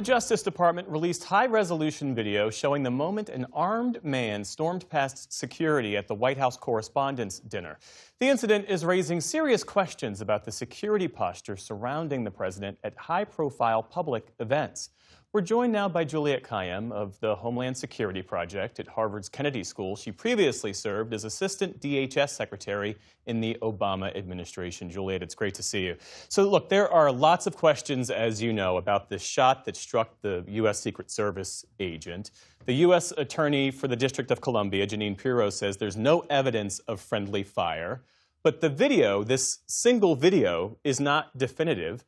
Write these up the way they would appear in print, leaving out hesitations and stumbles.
The Justice Department released high-resolution video showing the moment an armed man stormed past security at the White House Correspondents Dinner. The incident is raising serious questions about the security posture surrounding the president at high-profile public events. We're joined now by Juliette Kayyem of the Homeland Security Project at Harvard's Kennedy School. She previously served as Assistant DHS Secretary in the Obama administration. Juliette, it's great to see you. So look, there are lots of questions, as you know, about the shot that struck the U.S. Secret Service agent. The U.S. Attorney for the District of Columbia, Jeanine Pirro, says there's no evidence of friendly fire. But the video, this single video, is not definitive.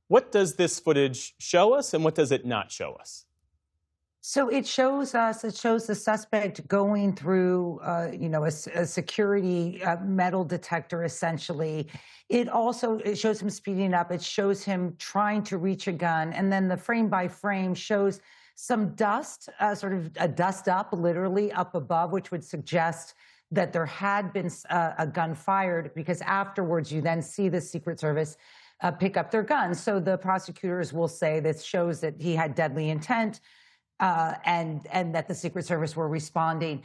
What does this footage show us, and what does it not show us? So it shows the suspect going through, a security metal detector, essentially. It shows him speeding up. It shows him trying to reach a gun. And then the frame by frame shows some dust, sort of a dust up, literally up above, which would suggest that there had been a gun fired, because afterwards you then see the Secret Service pick up their guns. So the prosecutors will say this shows that he had deadly intent and that the Secret Service were responding.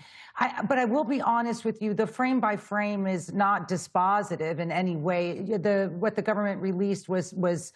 But I will be honest with you, the frame by frame is not dispositive in any way. What the government released was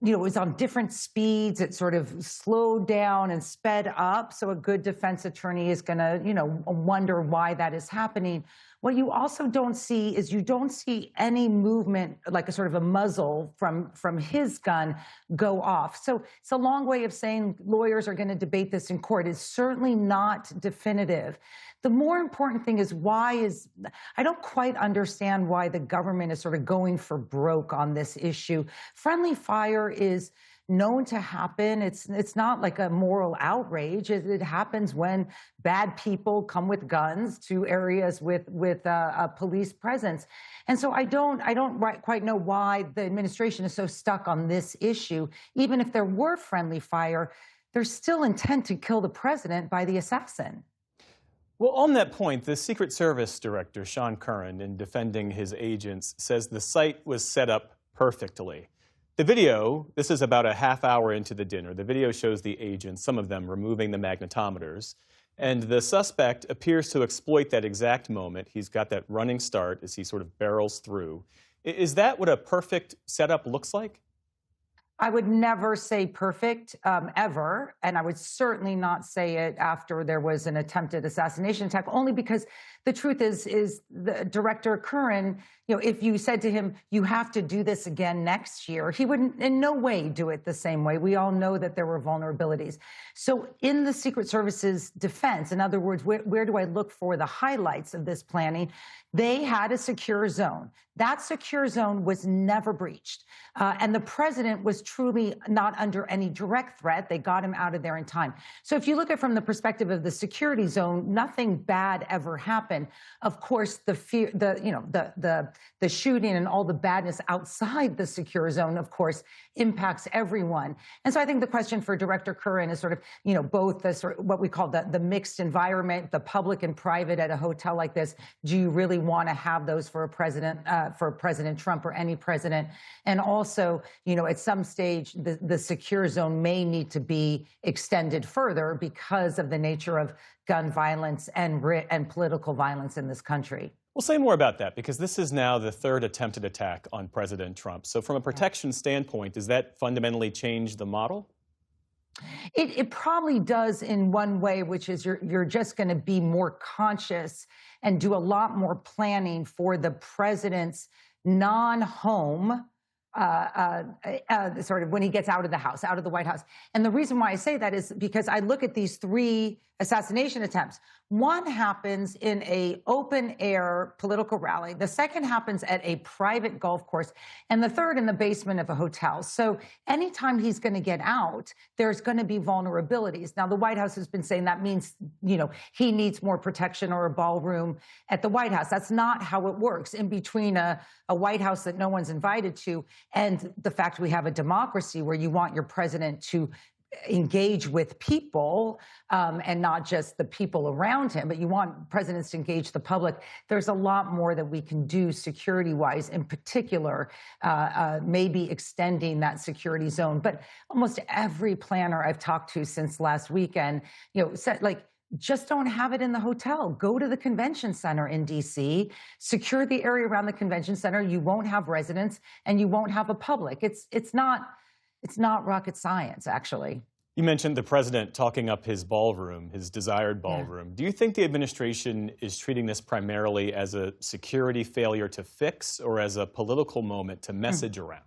on different speeds. It sort of slowed down and sped up. So a good defense attorney is going to, wonder why that is happening. What you also don't see is you don't see any movement, like a sort of a muzzle from his gun go off. So it's a long way of saying lawyers are going to debate this in court. It's certainly not definitive. The more important thing is I don't quite understand why the government is sort of going for broke on this issue. Friendly fire is known to happen. It's not like a moral outrage. It happens when bad people come with guns to areas with a police presence. And so I don't quite know why the administration is so stuck on this issue. Even if there were friendly fire, there's still intent to kill the president by the assassin. Well, on that point, the Secret Service director, Sean Curran, in defending his agents, says the site was set up perfectly. The video, this is about a half hour into the dinner, the video shows the agents, some of them removing the magnetometers, and the suspect appears to exploit that exact moment. He's got that running start as he sort of barrels through. Is that what a perfect setup looks like? I would never say perfect, ever, and I would certainly not say it after there was an attempted assassination attack, only because the truth is the director Curran, if you said to him, you have to do this again next year, he would in no way do it the same way. We all know that there were vulnerabilities. So in the Secret Service's defense, in other words, where do I look for the highlights of this planning? They had a secure zone. That secure zone was never breached. And the president was truly not under any direct threat. They got him out of there in time. So if you look at it from the perspective of the security zone, nothing bad ever happened. Of course, the fear, the shooting and all the badness outside the secure zone, of course, impacts everyone. And so I think the question for Director Curran is sort of, both the sort of what we call the mixed environment, the public and private at a hotel like this. Do you really want to have those for President Trump or any president? And also, at some stage, the secure zone may need to be extended further because of the nature of gun violence and political violence in this country. We'll say more about that, because this is now the third attempted attack on President Trump. So from a protection standpoint, does that fundamentally change the model? It probably does in one way, which is you're just going to be more conscious and do a lot more planning for the president's non-home sort of when he gets out of the house, out of the White House. And the reason why I say that is because I look at these three assassination attempts. One happens in an open-air political rally. The second happens at a private golf course. And the third in the basement of a hotel. So anytime he's going to get out, there's going to be vulnerabilities. Now, the White House has been saying that means, he needs more protection or a ballroom at the White House. That's not how it works. In between a White House that no one's invited to and the fact we have a democracy where you want your president to engage with people and not just the people around him, but you want presidents to engage the public. There's a lot more that we can do security-wise, in particular, maybe extending that security zone. But almost every planner I've talked to since last weekend, said, just don't have it in the hotel. Go to the convention center in D.C., secure the area around the convention center. You won't have residents and you won't have a public. It's not rocket science, actually. You mentioned the president talking up his ballroom, his desired ballroom. Do you think the administration is treating this primarily as a security failure to fix or as a political moment to message around?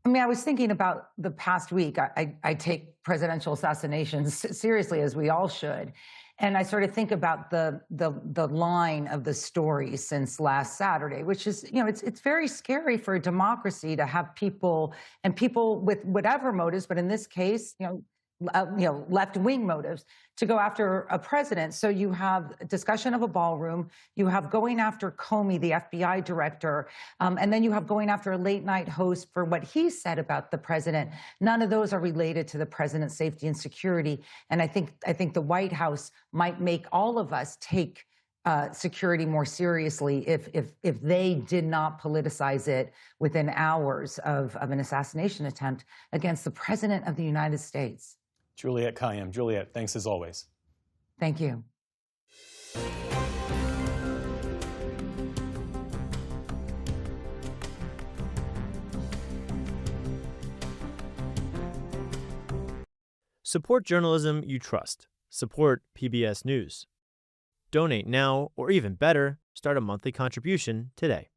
I mean, I was thinking about the past week. I take presidential assassinations seriously, as we all should. And I sort of think about the line of the story since last Saturday, which is, it's very scary for a democracy to have people with whatever motives, but in this case, left-wing motives, to go after a president. So you have discussion of a ballroom, you have going after Comey, the FBI director, and then you have going after a late-night host for what he said about the president. None of those are related to the president's safety and security. And I think the White House might make all of us take security more seriously if they did not politicize it within hours of an assassination attempt against the president of the United States. Juliette Kayyem. Juliette, thanks as always. Thank you. Support journalism you trust. Support PBS News. Donate now, or even better, start a monthly contribution today.